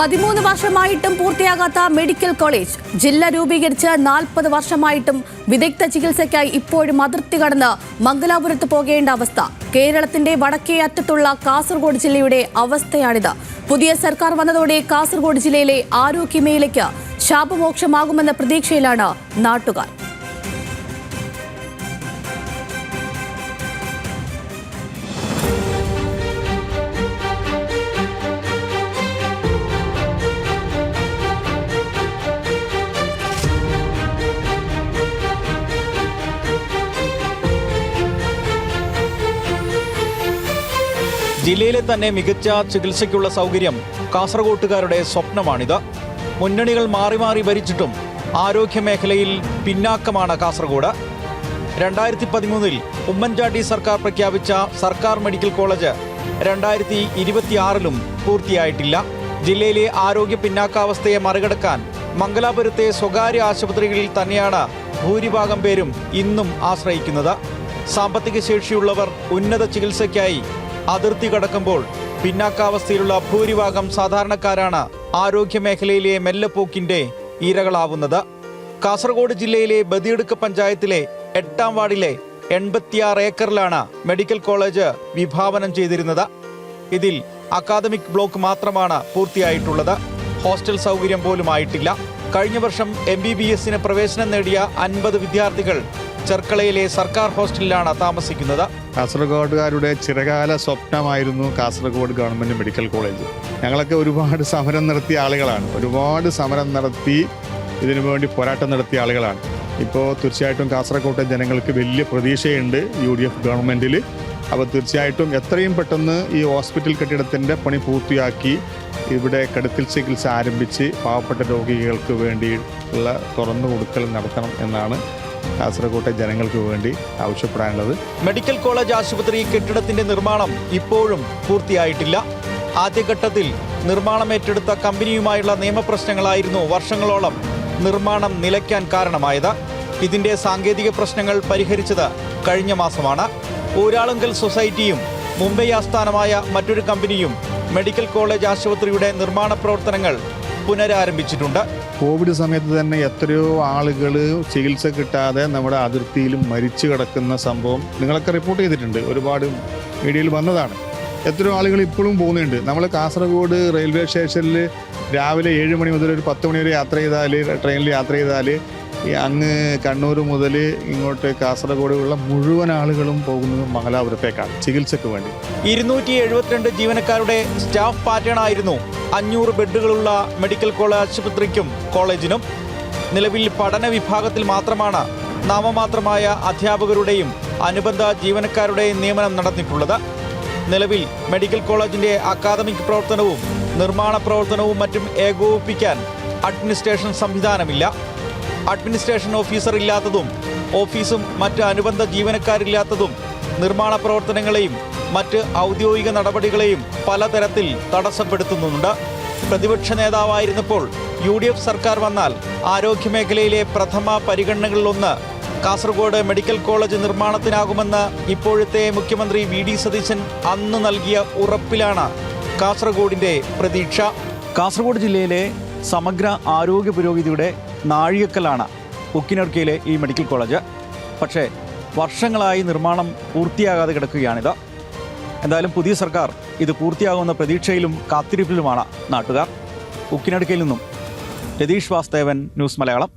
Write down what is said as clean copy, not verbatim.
13 വർഷമായിട്ടും പൂർത്തിയാകാത്ത medical college. ജില്ല രൂപീകരിച്ച് 40 വർഷമായിട്ടും വിദഗ്ധ ചികിത്സയ്ക്കായി ഇപ്പോഴും അതിർത്തി കടന്ന് മംഗലാപുരത്ത് പോകേണ്ട അവസ്ഥ. കേരളത്തിന്റെ വടക്കേ അറ്റത്തുള്ള കാസർഗോഡ് ജില്ലയുടെ അവസ്ഥയാണിത്. പുതിയ സർക്കാർ വന്നതോടെ കാസർഗോഡ് ജില്ലയിലെ ആരോഗ്യമേഖലയ്ക്ക് ശാപമോക്ഷമാകുമെന്ന പ്രതീക്ഷയിലാണ് നാട്ടുകാർ. ജില്ലയിലെ തന്നെ മികച്ച ചികിത്സയ്ക്കുള്ള സൗകര്യം കാസർഗോട്ടുകാരുടെ സ്വപ്നമാണിത്. മുന്നണികൾ മാറി മാറി ഭരിച്ചിട്ടും ആരോഗ്യമേഖലയിൽ പിന്നാക്കമാണ് കാസർഗോഡ്. 2013 ഉമ്മൻചാണ്ടി സർക്കാർ പ്രഖ്യാപിച്ച സർക്കാർ മെഡിക്കൽ കോളേജ് 2026 പൂർത്തിയായിട്ടില്ല. ജില്ലയിലെ ആരോഗ്യ പിന്നാക്കാവസ്ഥയെ മറികടക്കാൻ മംഗലാപുരത്തെ സ്വകാര്യ ആശുപത്രികളിൽ തന്നെയാണ് ഭൂരിഭാഗം പേരും ഇന്നും ആശ്രയിക്കുന്നത്. സാമ്പത്തിക ശേഷിയുള്ളവർ ഉന്നത ചികിത്സയ്ക്കായി അതിർത്തി കടക്കുമ്പോൾ പിന്നാക്കാവസ്ഥയിലുള്ള ഭൂരിഭാഗം സാധാരണക്കാരാണ് ആരോഗ്യമേഖലയിലെ മെല്ലെപ്പോക്കിന്റെ ഇരകളാവുന്നത്. കാസർഗോഡ് ജില്ലയിലെ ബദിയടുക്ക പഞ്ചായത്തിലെ 8ാം വാർഡിലെ 86 ഏക്കറിലാണ് മെഡിക്കൽ കോളേജ് വിഭാവനം ചെയ്തിരുന്നത്. ഇതിൽ അക്കാദമിക് ബ്ലോക്ക് മാത്രമാണ് പൂർത്തിയായിട്ടുള്ളത്. ഹോസ്റ്റൽ സൗകര്യം പോലും ആയിട്ടില്ല. കഴിഞ്ഞ വർഷം MBBS പ്രവേശനം നേടിയ 50 വിദ്യാർത്ഥികൾ ചെർക്കളയിലെ സർക്കാർ ഹോസ്റ്റലിലാണ് താമസിക്കുന്നത്. കാസർഗോഡുകാരുടെ ചിരകാല സ്വപ്നമായിരുന്നു കാസർഗോഡ് ഗവൺമെൻറ് മെഡിക്കൽ കോളേജ്. ഞങ്ങളൊക്കെ ഒരുപാട് സമരം നടത്തിയ ആളുകളാണ്. ഒരുപാട് സമരം നടത്തി ഇതിനു വേണ്ടി പോരാട്ടം നടത്തിയ ആളുകളാണ്. ഇപ്പോൾ തീർച്ചയായിട്ടും കാസർഗോട്ടെ ജനങ്ങൾക്ക് വലിയ പ്രതീക്ഷയുണ്ട് UDF ഗവൺമെൻറ്റിൽ. അപ്പോൾ തീർച്ചയായിട്ടും എത്രയും പെട്ടെന്ന് ഈ ഹോസ്പിറ്റൽ കെട്ടിടത്തിൻ്റെ പണി പൂർത്തിയാക്കി ഇവിടെ കടുത്തിൽ ചികിത്സ ആരംഭിച്ച് പാവപ്പെട്ട രോഗികൾക്ക് വേണ്ടിയുള്ള തുറന്നു കൊടുക്കൽ നടത്തണം എന്നാണ് കാസർഗോട്ടെ ജനങ്ങൾക്ക് വേണ്ടി ആവശ്യപ്പെടാനുള്ളത്. മെഡിക്കൽ കോളേജ് ആശുപത്രി കെട്ടിടത്തിന്റെ നിർമ്മാണം ഇപ്പോഴും പൂർത്തിയായിട്ടില്ല. ആദ്യഘട്ടത്തിൽ നിർമ്മാണം ഏറ്റെടുത്ത കമ്പനിയുമായുള്ള നിയമപ്രശ്നങ്ങളായിരുന്നു വർഷങ്ങളോളം നിർമ്മാണം നിലയ്ക്കാൻ കാരണമായത്. ഇതിന്റെ സാങ്കേതിക പ്രശ്നങ്ങൾ പരിഹരിച്ചത് കഴിഞ്ഞ മാസമാണ്. ഊരാളുങ്കൽ സൊസൈറ്റിയും മുംബൈ ആസ്ഥാനമായ മറ്റൊരു കമ്പനിയും മെഡിക്കൽ കോളേജ് ആശുപത്രിയുടെ നിർമ്മാണ പ്രവർത്തനങ്ങൾ പുനരാരംഭിച്ചിട്ടുണ്ട്. കോവിഡ് സമയത്ത് തന്നെ എത്രയോ ആളുകൾ ചികിത്സ കിട്ടാതെ നമ്മുടെ അതിർത്തിയിലും മരിച്ചു കിടക്കുന്ന സംഭവം നിങ്ങളൊക്കെ റിപ്പോർട്ട് ചെയ്തിട്ടുണ്ട്. ഒരുപാട് മീഡിയയിൽ വന്നതാണ്. എത്രയോ ആളുകൾ ഇപ്പോഴും പോകുന്നുണ്ട്. നമ്മൾ കാസർഗോഡ് റെയിൽവേ സ്റ്റേഷനിൽ രാവിലെ 7 മണി മുതൽ ഒരു 10 മണി വരെ യാത്ര ചെയ്താൽ, ട്രെയിനിൽ യാത്ര ചെയ്താൽ അങ്ങ് കണ്ണൂർ മുതൽ ഇങ്ങോട്ട് കാസർഗോഡുള്ള മുഴുവൻ ആളുകളും പോകുന്നത് മംഗലാപുരത്തേക്കാണ് ചികിത്സയ്ക്ക് വേണ്ടി. 272 ജീവനക്കാരുടെ സ്റ്റാഫ് പാറ്റേൺ ആയിരുന്നു 500 ബെഡുകളുള്ള മെഡിക്കൽ കോളേജ് ആശുപത്രിക്കും കോളേജിനും. നിലവിൽ പഠന വിഭാഗത്തിൽ മാത്രമാണ് നാമമാത്രമായ അധ്യാപകരുടെയും അനുബന്ധ ജീവനക്കാരുടെയും നിയമനം നടന്നിട്ടുള്ളത്. നിലവിൽ മെഡിക്കൽ കോളേജിന്റെ അക്കാദമിക് പ്രവർത്തനവും നിർമ്മാണ പ്രവർത്തനവും മറ്റും ഏകോപിപ്പിക്കാൻ അഡ്മിനിസ്ട്രേഷൻ സംവിധാനമില്ല. അഡ്മിനിസ്ട്രേഷൻ ഓഫീസർ ഇല്ലാത്തതും ഓഫീസും മറ്റ് അനുബന്ധ ജീവനക്കാരില്ലാത്തതും നിർമ്മാണ പ്രവർത്തനങ്ങളെയും മറ്റ് ഔദ്യോഗിക നടപടികളെയും പലതരത്തിൽ തടസ്സപ്പെടുത്തുന്നുണ്ട്. പ്രതിപക്ഷ നേതാവായിരുന്നപ്പോൾ UDF സർക്കാർ വന്നാൽ ആരോഗ്യമേഖലയിലെ പ്രഥമ പരിഗണനകളിലൊന്ന് കാസർഗോഡ് മെഡിക്കൽ കോളേജ് നിർമ്മാണത്തിനാകുമെന്ന് ഇപ്പോഴത്തെ മുഖ്യമന്ത്രി VD സതീശൻ അന്ന് നൽകിയ ഉറപ്പിലാണ് കാസർഗോഡിന്റെ പ്രതീക്ഷ. കാസർഗോഡ് ജില്ലയിലെ സമഗ്ര ആരോഗ്യ പുരോഗതിയുടെ നാഴികക്കല്ലാണ് ഉക്കിനടുക്കയിലെ ഈ മെഡിക്കൽ കോളേജ്. പക്ഷേ വർഷങ്ങളായി നിർമ്മാണം പൂർത്തിയാകാതെ കിടക്കുകയാണിത്. എന്തായാലും പുതിയ സർക്കാർ ഇത് പൂർത്തിയാകുന്ന പ്രതീക്ഷയിലും കാത്തിരിപ്പിലുമാണ് നാട്ടുകാർ. ഉക്കിനടുക്കയിൽ നിന്നും രതീഷ് വാസ്തവൻ, ന്യൂസ് മലയാളം.